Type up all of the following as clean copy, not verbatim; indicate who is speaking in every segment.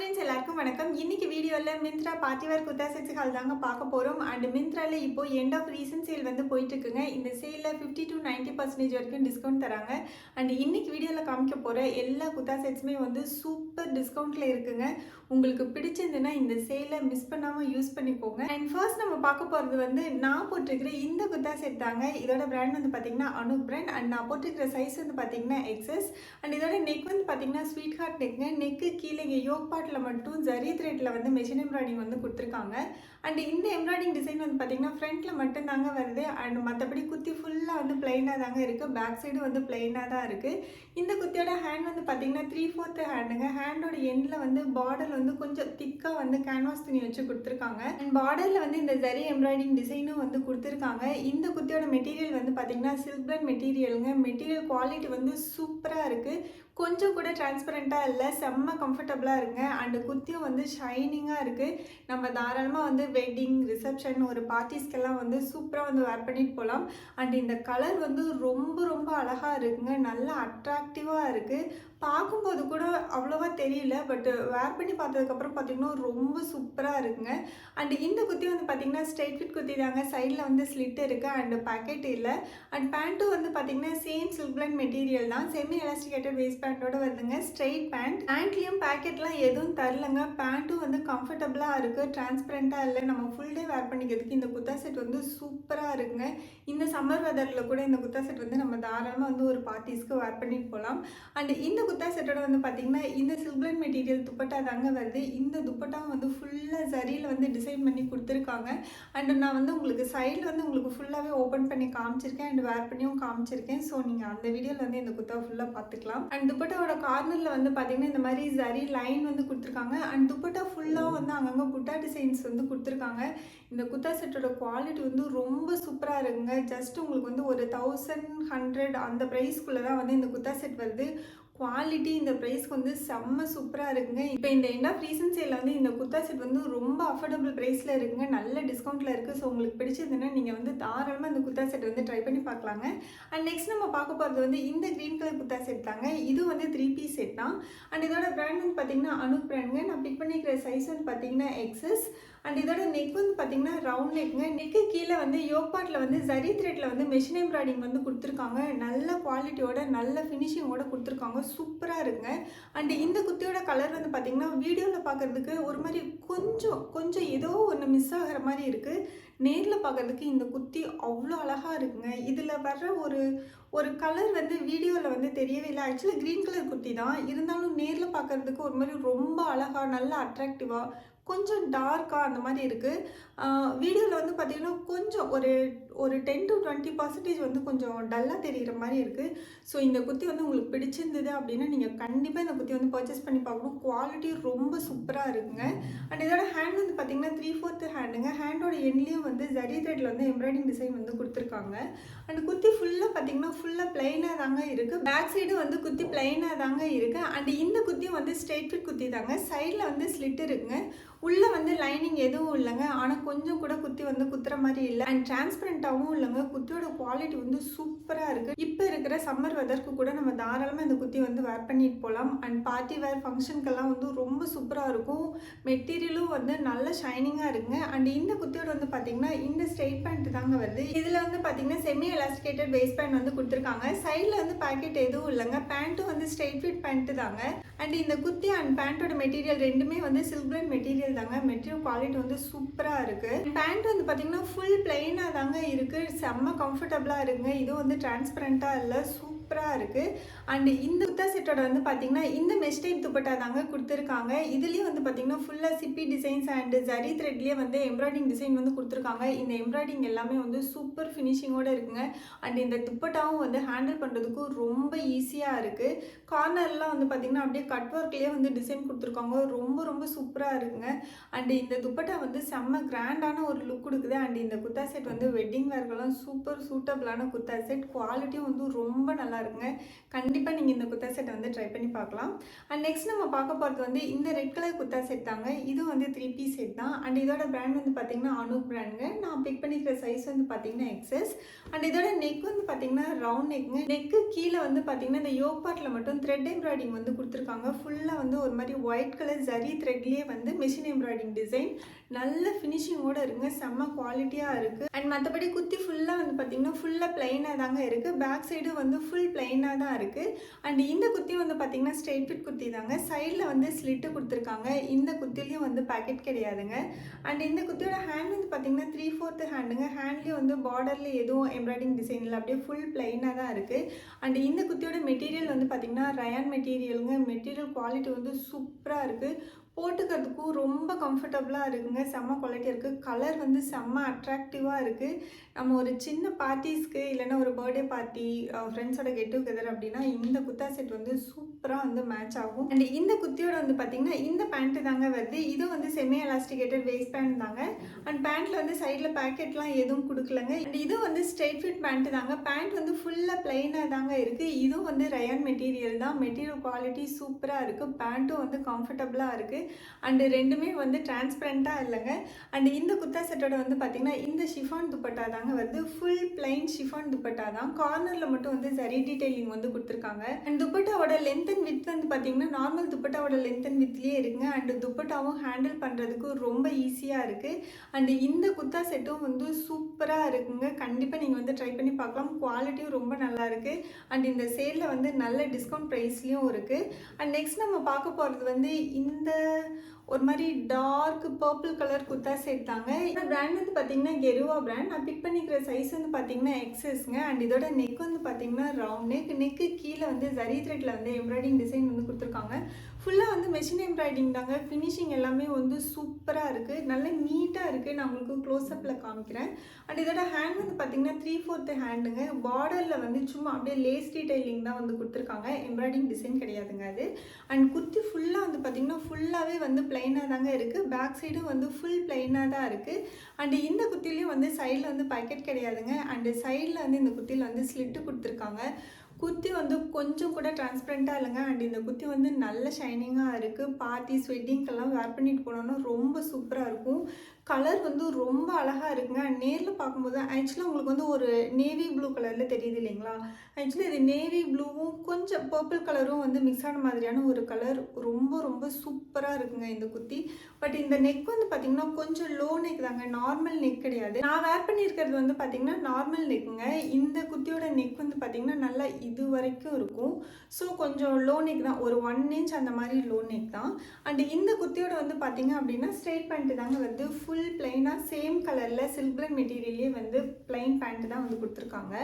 Speaker 1: Friends எல்லாருக்கும் வணக்கம். இன்னைக்கு வீடியோல Myntra party wear kurta sets haul தாங்க பார்க்க போறோம். அண்ட் மிந்த்ரால இப்போ எண்ட் ஆஃப் ரீசன்ட் சேல் வந்து போயிட்டு இருக்குங்க. இந்த சேல்ல 50 to 90% வரைக்கும் டிஸ்கவுண்ட் தராங்க. அண்ட் இன்னைக்கு வீடியோல காமிக்க போற எல்லா குர்தா செட்ஸுமே வந்து சூப்பர் டிஸ்கவுண்ட்ல இருக்குங்க. உங்களுக்கு பிடிச்சிருந்ததுன்னா இந்த சேலை மிஸ் பண்ணாம யூஸ் பண்ணிக்கோங்க. அண்ட் ஃபர்ஸ்ட் நம்ம பார்க்க போறது வந்து நான் போட்டிருக்கிற இந்த குர்தா செட் தாங்க. இதோட பிராண்ட் வந்து பாத்தீங்கன்னா அனுக் பிராண்ட். அண்ட் நான் போட்டிருக்கிற சைஸ் வந்து பாத்தீங்கன்னா எக்ஸஸ். அண்ட் இதோட நெக் வந்து பாத்தீங்கன்னா ஸ்வீட் ஹார்ட் நெக்ங்க. நெக்கு கீழே யோக் பார்ட்ல மட்டும் ஜரி த்ரெட்ல வந்து மெஷின் எம்ப்ராய்டிங் வந்து கொடுத்துருக்காங்க. அண்ட் இந்த எம்ப்ராய்டிங் டிசைன் வந்து பாத்தீங்கன்னா ஃப்ரண்ட்ல மட்டும் தாங்க வருது. அண்ட் மற்றபடி குத்தி ஃபுல்லா வந்து பிளைனா தாங்க இருக்கு. பேக் சைடு வந்து பிளைனா தான் இருக்கு. இந்த குத்தியோட ஹேண்ட் வந்து பாத்தீங்கன்னா 3/4 ஹேண்டுங்க. ஹேண்டோட எண்ட்ல வந்து பார்டர் வந்து கொஞ்சம் திக்கா வந்து கேன்வாஸ் துணி வச்சு கொடுத்துருக்காங்க. அண்ட் பார்டர்ல வந்து இந்த ஜரி எம்ப்ராய்டிங் டிசைனும் வந்து கொடுத்துருக்காங்க. இந்த குத்தியோட மெட்டீரியல் வந்து பாத்தீங்கன்னா சில்க் பிராண்ட் மெட்டீரியலுங்க. மெட்டீரியல் குவாலிட்டி வந்து சூப்பரா இருக்கு. கொஞ்சம் கூட டிரான்ஸ்பரண்டா இல்லை, செம்ம கம்ஃபர்டபுளாக இருங்க. அண்டு குத்தியும் வந்து ஷைனிங்காக இருக்குது. நம்ம தாராளமாக வந்து வெட்டிங் ரிசப்ஷன் ஒரு பார்ட்டிஸ்க்கெல்லாம் வந்து சூப்பராக வந்து வேர் பண்ணிட்டு போகலாம். அண்ட் இந்த கலர் வந்து ரொம்ப ரொம்ப அழகாக இருக்குங்க. நல்லா அட்ராக்டிவாக இருக்குது. பார்க்கும்போது கூட அவ்வளோவா தெரியல, பட் வேர் பண்ணி பார்த்ததுக்கப்புறம் பார்த்தீங்கன்னா ரொம்ப சூப்பராக இருக்குங்க. அண்ட் இந்த குத்தி வந்து பார்த்தீங்கன்னா ஸ்ட்ரைட் ஃபிட் குத்தி தாங்க. சைடில் வந்து ஸ்லிட் இருக்குது அண்ட் பேக்கெட் இல்லை. அண்ட் பேண்ட்டும் வந்து பார்த்தீங்கன்னா சேம் சில்க் பிராண்ட் மெட்டீரியல் தான். செமி எலாஸ்டிகேட்டட் வேஸ்ட் பேண்டோட வருதுங்க. Straight pant. பேண்ட்லேயும் பேக்கெட்லாம் எதுவும் தரலங்க. பேண்ட்டும் வந்து கம்ஃபர்டபுளாக இருக்குது, டிரான்ஸ்பரண்ட்டாக இல்லை. நம்ம ஃபுல் டே வேர் பண்ணிக்கிறதுக்கு இந்த குர்தா செட் வந்து சூப்பராக இருக்குங்க. இந்த சம்மர் வெதரில் கூட இந்த குர்தா செட் வந்து நம்ம தாராளமாக வந்து ஒரு பார்ட்டிஸ்க்கு வேர் பண்ணிட்டு போகலாம். அண்ட் இந்த குர்தா செட்டோட வந்து பார்த்தீங்கன்னா இந்த சில்க் பிராண்ட் மெட்டீரியல் துப்பட்டா தாங்க வருது. இந்த துப்பட்டாவும் வந்து ஃபுல்லாக ஜரியில் வந்து டிசைன் பண்ணி கொடுத்துருக்காங்க. அண்ட் நான் வந்து உங்களுக்கு சைடில் வந்து உங்களுக்கு ஃபுல்லாகவே ஓப்பன் பண்ணி காமிச்சிருக்கேன் அண்ட் வேர் பண்ணியும் காமிச்சிருக்கேன். ஸோ நீங்கள் அந்த வீடியோவில் வந்து இந்த குர்தா ஃபுல்லாக பார்த்துக்கலாம். அண்ட் துப்பட்டாவோட கார்னரில் வந்து பார்த்தீங்கன்னா இந்த மாதிரி ஜரி லைன் வந்து கொடுத்துருக்காங்க. அண்ட் துப்பட்டா ஃபுல்லாக வந்து அங்கங்கே புட்டா டிசைன்ஸ் வந்து கொடுத்துருக்காங்க. இந்த குர்தா செட்டோட குவாலிட்டி வந்து ரொம்ப சூப்பராக இருக்குங்க. ஜஸ்ட் உங்களுக்கு வந்து ஒரு 1100 அந்த ப்ரைஸ்க்குள்ளே தான் வந்து இந்த குர்தா செட் வருது. குவாலிட்டி இந்த ப்ரைஸ்க்கு வந்து செம்ம சூப்பராக இருக்குங்க. இப்போ இந்த எண்ட் ஆஃப் ரீசன் சேலில் வந்து இந்த குர்தா செட் வந்து ரொம்ப அஃபோர்டபுள் ப்ரைஸில் இருக்குங்க. நல்ல டிஸ்கவுண்ட்டில் இருக்குது. ஸோ உங்களுக்கு பிடிச்சதுன்னா நீங்கள் வந்து தாராளமாக இந்த குர்தா செட் வந்து ட்ரை பண்ணி பார்க்கலாங்க. அண்ட் நெக்ஸ்ட் நம்ம பார்க்க போகிறது வந்து இந்த க்ரீன் கலர் குர்தா செட் தாங்க. இது வந்து 3 பீஸ் செட் தான். அண்ட் இதோட பிராண்ட் வந்து பார்த்தீங்கன்னா அனுக் பிராண்டுங்க. நான் பிக் பண்ணிக்கிற சைஸ் வந்து பார்த்தீங்கன்னா எக்ஸஸ். அண்ட் இதோட நெக் வந்து பார்த்தீங்கன்னா ரவுண்ட் நெக்குங்க. நெக்கு கீழே வந்து யோக் பார்ட்டில் வந்து ஜரி த்ரெட்டில் வந்து மெஷின் எம்ப்ராய்டிங் வந்து கொடுத்துருக்காங்க. நல்ல குவாலிட்டியோட நல்ல ஃபினிஷிங்கோட கொடுத்துருக்காங்க. சூப்பராக இருக்குங்க. அண்ட் இந்த குத்தியோட கலர் வந்து பார்த்தீங்கன்னா வீடியோவில் பார்க்குறதுக்கு ஒரு மாதிரி கொஞ்சம் ஏதோ ஒன்று மிஸ் ஆகிற மாதிரி இருக்குது. நேரில் பார்க்குறதுக்கு இந்த குத்தி அவ்வளோ அழகாக இருக்குங்க. இதில் வர்ற ஒரு கலர் வந்து வீடியோவில் வந்து தெரியவே இல்லை. ஆக்சுவலி க்ரீன் கலர் குத்தி தான் இருந்தாலும் நேரில் பார்க்குறதுக்கு ஒரு மாதிரி ரொம்ப அழகாக நல்ல அட்ராக்டிவாக கொஞ்சம் டார்க்காக அந்த மாதிரி இருக்குது. வீடியோவில் வந்து பார்த்திங்கன்னா கொஞ்சம் ஒரு 10 to 20% வந்து கொஞ்சம் டல்லாக தெரிகிற மாதிரி இருக்குது. ஸோ இந்த குத்தி வந்து உங்களுக்கு பிடிச்சிருந்தது அப்படின்னா நீங்கள் கண்டிப்பாக இந்த குத்தி வந்து பர்ச்சேஸ் பண்ணி பார்க்கணும். குவாலிட்டி ரொம்ப சூப்பராக இருக்குங்க. அண்ட் இதோட ஹேண்ட் வந்து பார்த்திங்கன்னா 3/4 ஹேண்டுங்க. ஹேண்டோட எண்ட்லேயும் வந்து ஜரி த்ரெட்டில் வந்து எம்ப்ராய்டிங் டிசைன் வந்து கொடுத்துருக்காங்க. அண்ட் குத்தி ஃபுல்லாக பார்த்திங்கன்னா ஃபுல்லாக பிளைனாக தாங்க இருக்குது. பேக் சைடு வந்து குத்தி பிளைனாக தாங்க இருக்குது. அண்ட் இந்த குத்தியும் வந்து ஸ்ட்ரெயிட் ஃபிட் குத்தி தாங்க. சைடில் வந்து ஸ்லிட் இருக்குங்க. உள்ளே வந்து லைனிங் எதுவும் இல்லைங்க. ஆனால் கொஞ்சம் கூட குத்தி வந்து குத்துற மாதிரி இல்லை. அண்ட் டிரான்ஸ்பரண்ட்டாகவும் இல்லைங்க. குத்தியோட குவாலிட்டி வந்து சூப்பராக இருக்குது. இப்போ இருக்கிற சம்மர் வெதருக்கு கூட நம்ம தாராளமாக இந்த குத்தி வந்து வேர் பண்ணிட்டு போகலாம். அண்ட் பார்ட்டி வேர் ஃபங்க்ஷனுக்கெல்லாம் வந்து ரொம்ப சூப்பராக இருக்கும். மெட்டீரியலும் வந்து நல்ல ஷைனிங்காக இருக்குங்க. அண்ட் இந்த குத்தியோட வந்து பார்த்தீங்கன்னா இந்த ஸ்ட்ரெயிட் பேண்ட் தாங்க வருது. இதில் வந்து பார்த்தீங்கன்னா செமி எலாஸ்டிகேட்டட் வேஸ்ட் பேண்ட் வந்து கொடுத்துருக்காங்க. சைடில் வந்து பேக்கெட் எதுவும் இல்லைங்க. பேண்ட்டும் வந்து ஸ்ட்ரெயிட் ஃபிட் பேண்ட்டு தாங்க. அண்ட் இந்த குத்தி அண்ட் பேண்ட்டோட மெட்டீரியல் ரெண்டுமே வந்து சில்க் பிராண்ட் மெட்டீரியல் தாங்க. மெட்டீரியல் குவாலிட்டி வந்து சூப்பராக இருக்குது. பேண்ட் வந்து பார்த்தீங்கன்னா ஃபுல் பிளைனாக தாங்க இருக்குது. செம்ம கம்ஃபர்டபுளாக இருக்குங்க. இதுவும் வந்து டிரான்ஸ்பரண்ட்டாக இல்லை, சூப்பராக இருக்குது. அண்ட் இந்த குர்தா செட்டோட வந்து பார்த்தீங்கன்னா இந்த மெஷ் டைப் துப்பட்டா தாங்க கொடுத்துருக்காங்க. இதுலேயும் வந்து பார்த்தீங்கன்னா ஃபுல்லாக சிப்பி டிசைன்ஸ் அண்ட் ஜரி த்ரெட்லேயே வந்து எம்ப்ராய்டிங் டிசைன் வந்து கொடுத்துருக்காங்க. இந்த எம்ப்ராய்டிங் எல்லாமே வந்து சூப்பர் ஃபினிஷிங்கோடு இருக்குங்க. அண்ட் இந்த துப்பட்டாவும் வந்து ஹேண்டில் பண்ணுறதுக்கும் ரொம்ப ஈஸியாக இருக்குது. கார்னர்லாம் வந்து பார்த்தீங்கன்னா அப்படியே கட் ஒர்க்லேயே வந்து டிசைன் கொடுத்துருக்காங்க. ரொம்ப சூப்பராக இருக்குங்க. அண்ட் இந்த துப்பட்டா வந்து செம்ம கிராண்டான ஒரு லுக் கொடுக்குது. அண்ட் இந்த குர்தா செட் வந்து வெட்டிங் வேர்க்கெல்லாம் சூப்பர் சூட்டபிளான குர்தா செட். குவாலிட்டியும் வந்து ரொம்ப நல்லா நல்லா இருக்குங்க. கண்டிப்பாக நீங்கள் இந்த குர்தா செட்டை வந்து ட்ரை பண்ணி பார்க்கலாம். அண்ட் நெக்ஸ்ட் நம்ம பார்க்க போகிறது வந்து இந்த ரெட் கலர் குர்தா செட் தாங்க. இது வந்து 3 பீஸ் செட் தான். அண்ட் இதோட பிராண்ட் வந்து பார்த்தீங்கன்னா அனூப் பிராண்டுங்க. நான் பிக் பண்ணிக்கிற சைஸ் வந்து பார்த்தீங்கன்னா எக்ஸஸ். அண்ட் இதோட நெக் வந்து பார்த்தீங்கன்னா ரவுண்ட் நெக்குங்க. நெக்கு கீழே வந்து பார்த்தீங்கன்னா இந்த யோக் பார்ட்டில் மட்டும் த்ரெட் எம்ப்ராய்டிங் வந்து கொடுத்துருக்காங்க. ஃபுல்லாக வந்து ஒரு மாதிரி ஒயிட் கலர் ஜரி த்ரெட்லேயே வந்து மிஷின் எம்ப்ராய்டிங் டிசைன். நல்ல ஃபினிஷிங்கோடு இருக்குங்க. செம்ம குவாலிட்டியாக இருக்குது. அண்ட் மற்றபடி குத்தி ஃபுல்லாக வந்து பார்த்தீங்கன்னா ஃபுல்லாக பிளைனாக தாங்க இருக்குது. பேக் சைடும் வந்து ஃபுல் பிளைனாக தான் இருக்குது. அண்ட் இந்த குத்தி வந்து பார்த்தீங்கன்னா ஸ்ட்ரெயிட் ஃபிட் குத்தி தாங்க. சைடில் வந்து ஸ்லிட்டு கொடுத்துருக்காங்க. இந்த குத்திலையும் வந்து பேக்கெட் கிடையாதுங்க. அண்ட் இந்த குத்தியோட ஹேண்ட் வந்து பார்த்தீங்கன்னா 3/4 ஹேண்டுங்க. ஹேண்ட்லேயும் வந்து பார்டரில் எதுவும் எம்ப்ராய்டிங் டிசைன் இல்லை, அப்படியே ஃபுல் பிளைனாக தான் இருக்குது. அண்ட் இந்த குத்தியோட மெட்டீரியல் வந்து பார்த்தீங்கன்னா ரயான் மெட்டீரியலுங்க. மெட்டீரியல் குவாலிட்டி வந்து சூப்பராக இருக்குது. போட்டுக்கிறதுக்கும் ரொம்ப கம்ஃபர்டபுளாக இருக்குங்க. செம்ம குவாலிட்டியாக இருக்குது. கலர் வந்து செம்ம அட்ராக்டிவாக இருக்குது. நம்ம ஒரு சின்ன பார்ட்டிஸ்க்கு இல்லைன்னா ஒரு பர்த்டே பார்ட்டி, ஃப்ரெண்ட்ஸோட கெட் டுகெதர் அப்படின்னா இந்த குர்தா செட் வந்து சூப்பராக வந்து மேட்ச் ஆகும். அண்ட் இந்த குத்தியோட வந்து பார்த்தீங்கன்னா இந்த பேண்ட்டு தாங்க வருது. இது வந்து செமி எலாஸ்டிகேட்டட் வேஸ்ட் பேண்ட் தாங்க. அண்ட் பேண்ட்டில் வந்து சைடில் பேக்கெட்லாம் எதுவும் கொடுக்கலங்க. அண்ட் இது வந்து ஸ்ட்ரெயிட் ஃபிட் பேண்ட்டு தாங்க. பேண்ட் வந்து ஃபுல்லாக பிளைனாக தாங்க இருக்குது. இதுவும் வந்து ரயான் மெட்டீரியல் தான். மெட்டீரியல் குவாலிட்டி சூப்பராக இருக்குது. பேண்ட்டும் வந்து கம்ஃபர்டபுளாக இருக்குது. அண்டு ரெண்டுமே வந்து டிரான்ஸ்பரண்ட்டாக இல்லைங்க. அண்ட் இந்த குர்தா செட்டோட வந்து பார்த்தீங்கன்னா இந்த ஷிஃபான் துப்பட்டா தாங்க வருது. ஃபுல் பிளைன் ஷிஃபான் துப்பட்டா தான். கார்னரில் மட்டும் வந்து ஜரி டீடைலிங் வந்து கொடுத்துருக்காங்க. அண்ட் துப்பட்டாவோட லென்த் அண்ட் வித் வந்து பார்த்தீங்கன்னா நார்மல் துப்பட்டாவோட லென்த் அண்ட் வித்லேயே இருக்குங்க. அண்டு துப்பட்டாவும் ஹேண்டில் பண்ணுறதுக்கு ரொம்ப ஈஸியாக இருக்குது. அண்டு இந்த குர்தா செட்டும் வந்து சூப்பராக இருக்குங்க. கண்டிப்பாக நீங்கள் வந்து ட்ரை பண்ணி பார்க்கலாம். குவாலிட்டியும் ரொம்ப நல்லா இருக்குது. அண்ட் இந்த சேலில் வந்து நல்ல டிஸ்கவுண்ட் ப்ரைஸ்லேயும் இருக்குது. அண்ட் நெக்ஸ்ட் நம்ம பார்க்க போகிறது வந்து இந்த ஒரு மாதிரி dark purple colour kurta set தாங்க. இந்த பிராண்ட் வந்து பார்த்தீங்கன்னா கெருவா பிராண்ட். நான் பிக் பண்ணிக்கிற சைஸ் வந்து பார்த்தீங்கன்னா எக்ஸஸ்ங்க. அண்ட் இதோட நெக் வந்து பார்த்தீங்கன்னா ரவுண்ட் நெக். நெக்கு கீழே வந்து ஜரி த்ரெட்டில் வந்து எம்ப்ராய்டிங் டிசைன் வந்து கொடுத்துருக்காங்க. ஃபுல்லாக வந்து மெஷின் எம்ப்ராய்டிங் தாங்க. ஃபினிஷிங் எல்லாமே வந்து சூப்பராக இருக்குது. நல்ல நீட்டாக இருக்குது. நான் உங்களுக்கு க்ளோஸ்அப்பில் காமிக்கிறேன். அண்ட் இதோட ஹேண்ட் வந்து பார்த்தீங்கன்னா 3/4 ஹேண்டுங்க. பார்டரில் வந்து சும்மா அப்படியே லேஸ் டீடைலிங் தான் வந்து கொடுத்துருக்காங்க. எம்ப்ராய்டிங் டிசைன் கிடையாதுங்க அது. அண்ட் குர்த்தி ஃபுல்லாக வந்து பார்த்தீங்கன்னா ஃபுல்லாகவே வந்து பிளைனாக தாங்க இருக்குது. பேக் சைடும் வந்து ஃபுல் பிளைனாக தான் இருக்குது. அண்டு இந்த குர்த்திலையும் வந்து சைடில் வந்து பாக்கெட் கிடையாதுங்க. அண்டு சைடில் வந்து இந்த குர்த்தியில் வந்து ஸ்லிட்டு கொடுத்துருக்காங்க. குர்த்தி வந்து கொஞ்சம் கூட டிரான்ஸ்பரண்ட்டாக இல்லைங்க. அண்ட் இந்த குர்த்தி வந்து நல்ல ஷைனிங்காக இருக்குது. பார்ட்டிஸ் வெட்டிங்க்கெல்லாம் வேர் பண்ணிட்டு போனோன்னா ரொம்ப சூப்பராக இருக்கும். கலர் வந்து ரொம்ப அழகாக இருக்குங்க. நேரில் பார்க்கும்போது ஆக்சுவலாக உங்களுக்கு வந்து ஒரு நேவி ப்ளூ கலரில் தெரியுது இல்லைங்களா? ஆக்சுவலி இது நேவி ப்ளூவும் கொஞ்சம் பர்பிள் கலரும் வந்து மிக்ஸ் ஆன மாதிரியான ஒரு கலர். ரொம்ப ரொம்ப சூப்பராக இருக்குங்க இந்த குர்த்தி. பட் இந்த நெக் வந்து பார்த்திங்கன்னா கொஞ்சம் லோ நெக் தாங்க. நார்மல் நெக் கிடையாது. நான் வேர் பண்ணியிருக்கிறது வந்து பார்த்திங்கன்னா நார்மல் நெக்குங்க. இந்த குர்த்தியோட நெக் வந்து பார்த்திங்கன்னா நல்லா இது வரைக்கும் இருக்கும். ஸோ கொஞ்சம் லோ நெக் தான். ஒரு 1 inch அந்த மாதிரி லோ நெக் தான். அண்ட் இந்த குர்த்தியோட வந்து பார்த்திங்க அப்படின்னா ஸ்ட்ரெயிட் பேண்ட்டு தாங்க வருது. ஃபுல் பிளைனாக சேம் கலரில் சில்க் மெட்டீரியல்லே வந்து பிளைன் பேண்ட்டு தான் வந்து கொடுத்துருக்காங்க.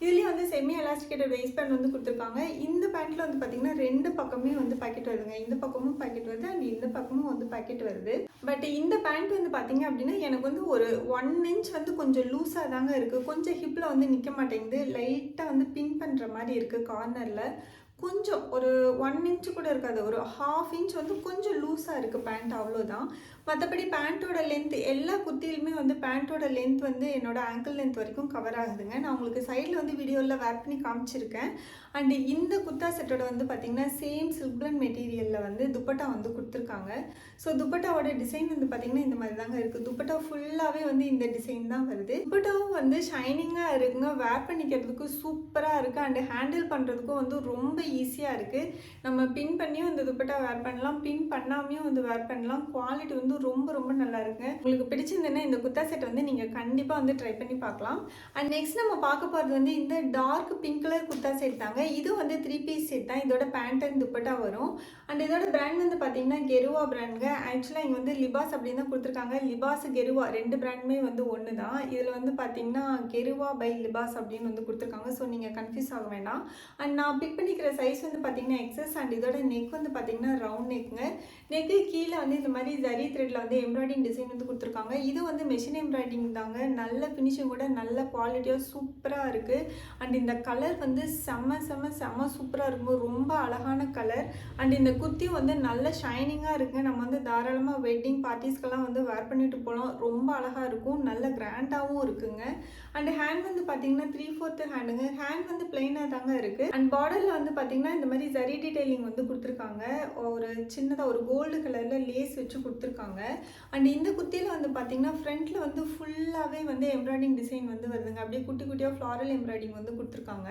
Speaker 1: இதுலேயும் வந்து செமி எலாஸ்டிகேட்டட் வேஸ்ட் பேண்ட் வந்து கொடுத்துருக்காங்க. இந்த பேண்ட்டில் வந்து பார்த்திங்கன்னா 2 பக்கமே வந்து பாக்கெட் வருதுங்க. இந்த பக்கமும் பாக்கெட் வருது அண்ட் இந்த பக்கமும் வந்து பாக்கெட் வருது. பட் இந்த பேண்ட் வந்து பார்த்திங்க அப்படின்னா எனக்கு வந்து ஒரு 1 inch வந்து கொஞ்சம் லூஸாக தாங்க இருக்குது. கொஞ்சம் ஹிப்பில் வந்து நிற்க மாட்டேங்குது. லைட்டாக வந்து பின் பண்ணுற மாதிரி இருக்குது கார்னரில். கொஞ்சம் ஒரு 1 inch கூட இருக்காது. ஒரு 1/2 inch வந்து கொஞ்சம் லூஸாக இருக்குது பேண்ட், அவ்வளோதான். மற்றபடி பேண்ட்டோட லென்த் எல்லா குர்த்தியிலுமே வந்து பேண்ட்டோட லென்த் வந்து என்னோடய ஆங்கிள் லென்த் வரைக்கும் கவர் ஆகுதுங்க. நான் உங்களுக்கு சைடில் வந்து வீடியோவில் வேர் பண்ணி காமிச்சிருக்கேன். அண்டு இந்த குர்தா செட்டோட வந்து பார்த்திங்கன்னா சேம் சில்க் மெட்டீரியலில் வந்து துப்பட்டா வந்து கொடுத்துருக்காங்க. ஸோ துப்பட்டாவோட டிசைன் வந்து பார்த்திங்கன்னா இந்த மாதிரி தாங்க இருக்குது. துப்பட்டா ஃபுல்லாகவே வந்து இந்த டிசைன் தான் வருது. துப்பட்டாவும் வந்து ஷைனிங்காக இருக்குங்க. வேர் பண்ணிக்கிறதுக்கு சூப்பராக இருக்குது. அண்டு ஹேண்டில் பண்ணுறதுக்கும் வந்து ரொம்ப ஈஸியாக இருக்குது. நம்ம பின் பண்ணியும் இந்த துப்பட்டா வேர் பண்ணலாம், பின் பண்ணாமையும் வந்து வேர் பண்ணலாம். குவாலிட்டி வந்து ரொம்ப ரொம்ப நல்லா இருக்குங்க. உங்களுக்கு பிடிச்சிருந்ததுன்னா இந்த குர்தா செட் வந்து நீங்கள் கண்டிப்பாக வந்து ட்ரை பண்ணி பார்க்கலாம். அண்ட் நெக்ஸ்ட் நம்ம பார்க்க போகிறது வந்து இந்த dark pink colour kurta set தாங்க. இது வந்து 3 பீஸ் செட் தான். இதோட பேண்ட் அண்ட் துப்பட்டா வரும். அண்ட் இதோட பிராண்ட் வந்து பார்த்தீங்கன்னா கெருவா பிராண்டுங்க. ஆக்சுவலாக இங்கே வந்து லிபாஸ் அப்படின்னு தான் கொடுத்துருக்காங்க. லிபாஸ் கெருவா 2 பிராண்டுமே வந்து ஒன்று தான். இதில் வந்து பார்த்தீங்கன்னா கெருவா பை லிபாஸ் அப்படின்னு வந்து கொடுத்துருக்காங்க. ஸோ நீங்கள் கன்ஃபியூஸ் ஆக வேண்டாம். அண்ட் நான் பிக் பண்ணிக்கிற சைஸ் வந்து பார்த்தீங்கன்னா எக்ஸஸ். அண்ட் இதோட நெக் வந்து பார்த்தீங்கன்னா ரவுண்ட் நெக்குங்க. நெக்கு கீழே வந்து இந்த மாதிரி ஜரி த்ரெட்டில் வந்து எம்ப்ராய்டிங் டிசைன் வந்து கொடுத்துருக்காங்க. இது வந்து மெஷின் எம்ப்ராய்டிங் தாங்க. நல்ல ஃபினிஷிங் கூட நல்ல குவாலிட்டியாக சூப்பராக இருக்குது. அண்ட் இந்த கலர் வந்து செம்ம செம்ம செம்ம சூப்பராக இருக்கும். ரொம்ப அழகான கலர். அண்ட் இந்த குர்த்தியும் வந்து நல்ல ஷைனிங்காக இருக்குங்க. நம்ம வந்து தாராளமாக வெட்டிங் பார்ட்டிஸ்க்கெல்லாம் வந்து வேர் பண்ணிட்டு போகலாம். ரொம்ப அழகாக இருக்கும். நல்ல கிராண்டாகவும் இருக்குங்க. அண்ட் ஹேண்ட் வந்து பார்த்தீங்கன்னா 3/4 ஹேண்டுங்க. ஹேண்ட் வந்து பிளெயினாக தாங்க இருக்குது. அண்ட் பார்டரில் வந்து பார்த்தீங்கன்னா இந்த மாதிரி ஜரி டீடைலிங் வந்து கொடுத்துருக்காங்க. ஒரு சின்னதாக ஒரு கோல்டு கலரில் லேஸ் வச்சு கொடுத்துருக்காங்க. அண்ட் இந்த குர்த்தியில் வந்து பார்த்தீங்கன்னா ஃப்ரண்ட்டில் வந்து ஃபுல்லாகவே வந்து எம்ப்ராய்டிங் டிசைன் வந்து வருதுங்க. அப்படியே குட்டி குட்டியாக ஃப்ளாரல் எம்ப்ராய்டிங் வந்து கொடுத்துருக்காங்க.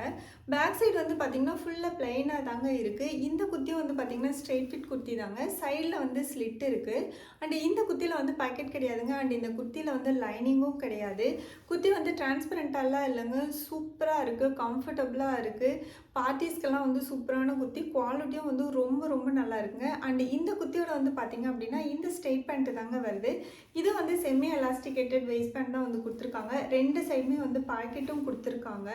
Speaker 1: பேக் சைடு வந்து பார்த்தீங்கன்னா ஃபுல்லாக பிளெயினாக தாங்க இருக்குது. இந்த குர்த்தியும் வந்து பார்த்தீங்கன்னா ஸ்ட்ரெயிட் ஃபிட் குர்த்தி தாங்க. சைடில் வந்து ஸ்லிட் இருக்குது. அண்ட் இந்த குர்த்தியில் வந்து பாக்கெட் கிடையாதுங்க. அண்ட் இந்த குர்த்தியில் வந்து லைனிங்கும் கிடையாது. குர்த்தி வந்து டிரான்ஸ்பரண்ட்டாலாம் இல்லைங்க. சூப்பராக இருக்குது, கம்ஃபர்டபுளாக இருக்குது. பார்ட்டிஸ்க்கெல்லாம் வந்து சூப்பரான குர்த்தி. குவாலிட்டியும் வந்து ரொம்ப ரொம்ப நல்லா இருக்குங்க. அண்ட் இந்த குர்த்தியோட வந்து பார்த்தீங்க அப்படின்னா இந்த ஸ்ட்ரெயிட் பேண்ட்டு தாங்க வருது. இது வந்து செமி எலாஸ்டிகேட்டட் வேஸ்ட் பேண்ட் தான் வந்து கொடுத்துருக்காங்க. ரெண்டு சைடுமே வந்து பாக்கெட்டும் கொடுத்துருக்காங்க.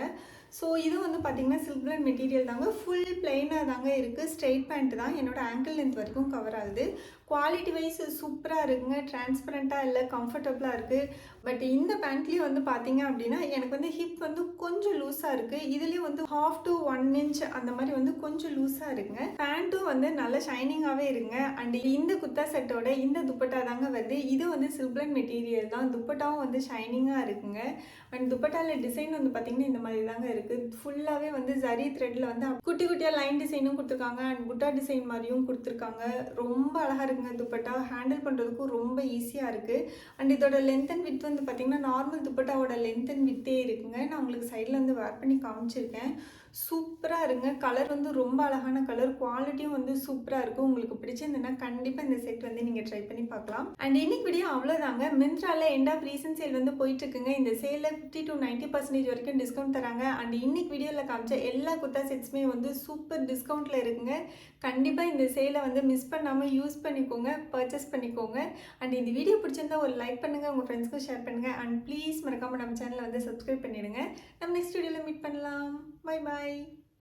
Speaker 1: ஸோ இது வந்து பார்த்தீங்கன்னா சில்க் பிளண்ட் மெட்டீரியல் தாங்க. ஃபுல் பிளெயினாக தாங்க இருக்குது. ஸ்ட்ரெயிட் பேண்ட் தான். என்னோட ஆங்கிள் லென்த் வரைக்கும் கவர் ஆகுது. குவாலிட்டி வைஸ் சூப்பராக இருக்குங்க. டிரான்ஸ்பரண்ட்டாக இல்லை, கம்ஃபர்டபுளாக இருக்குது. பட் இந்த பேண்ட்லேயும் வந்து பார்த்தீங்க அப்படின்னா எனக்கு வந்து ஹிப் வந்து கொஞ்சம் லூஸாக இருக்குது. இதுலேயும் வந்து 1/2 to 1 inch அந்த மாதிரி வந்து கொஞ்சம் லூஸாக இருக்குங்க. பேண்ட்டும் வந்து நல்ல ஷைனிங்காகவே இருக்குங்க. அண்ட் இந்த குர்தா செட்டோட இந்த துப்பட்டா தாங்க வருது. இது வந்து சில்க் பிளண்ட் மெட்டீரியல் தான். துப்பட்டாவும் வந்து ஷைனிங்காக இருக்குங்க. அண்ட் துப்பட்டாவில் டிசைன் வந்து பார்த்தீங்கன்னா இந்த மாதிரி தாங்க இருக்குது. ஃபுல்லாகவே வந்து ஜரி த்ரெட்டில் வந்து குட்டி குட்டியாக லைன் டிசைனும் கொடுத்துருக்காங்க. அண்ட் புட்டா டிசைன் மாதிரியும் கொடுத்துருக்காங்க. ரொம்ப அழகாக இருக்குங்க. துப்பட்டா ஹேண்டில் பண்ணுறதுக்கும் ரொம்ப ஈஸியாக இருக்குது. அண்ட் இதோட லென்த் அண்ட் வித் வந்து பார்த்தீங்கன்னா நார்மல் துப்பட்டாவோட லென்த் அண்ட் வித்தே இருக்குங்க. நான் உங்களுக்கு சைடில் வந்து வேர் பண்ணி காமிச்சிருக்கேன். சூப்பராக இருங்க. கலர் வந்து ரொம்ப அழகான கலர். குவாலிட்டியும் வந்து சூப்பராக இருக்கும். உங்களுக்கு பிடிச்சிருந்ததுன்னா கண்டிப்பாக இந்த செட் வந்து நீங்கள் ட்ரை பண்ணி பார்க்கலாம். அண்ட் இன்னைக்கு வீடியோ அவ்வளோதாங்க. மிந்த்ராவில் எண்ட் ஆஃப் ரீசன் சேல் வந்து போயிட்டுருக்குங்க. இந்த சேலில் 50 to 90% வரைக்கும் டிஸ்கவுண்ட் தராங்க. அண்ட் இன்னைக்கு வீடியோவில் காமிச்ச எல்லா குர்தா செட்ஸுமே வந்து சூப்பர் டிஸ்கவுண்ட்டில் இருக்குங்க. கண்டிப்பாக இந்த சேலை வந்து மிஸ் பண்ணாமல் யூஸ் பண்ணிக்கோங்க, பர்ச்சேஸ் பண்ணிக்கோங்க. அண்ட் இந்த வீடியோ பிடிச்சிருந்தா ஒரு லைக் பண்ணுங்கள், உங்கள் ஃப்ரெண்ட்ஸ்க்கும் ஷேர் பண்ணுங்கள். அண்ட் ப்ளீஸ் மறக்காமல் நம்ம சேனலை வந்து சப்ஸ்கிரைப் பண்ணிவிடுங்க. நம்ம நெக்ஸ்ட் வீடியோவில் மீட் பண்ணலாம். Bye bye.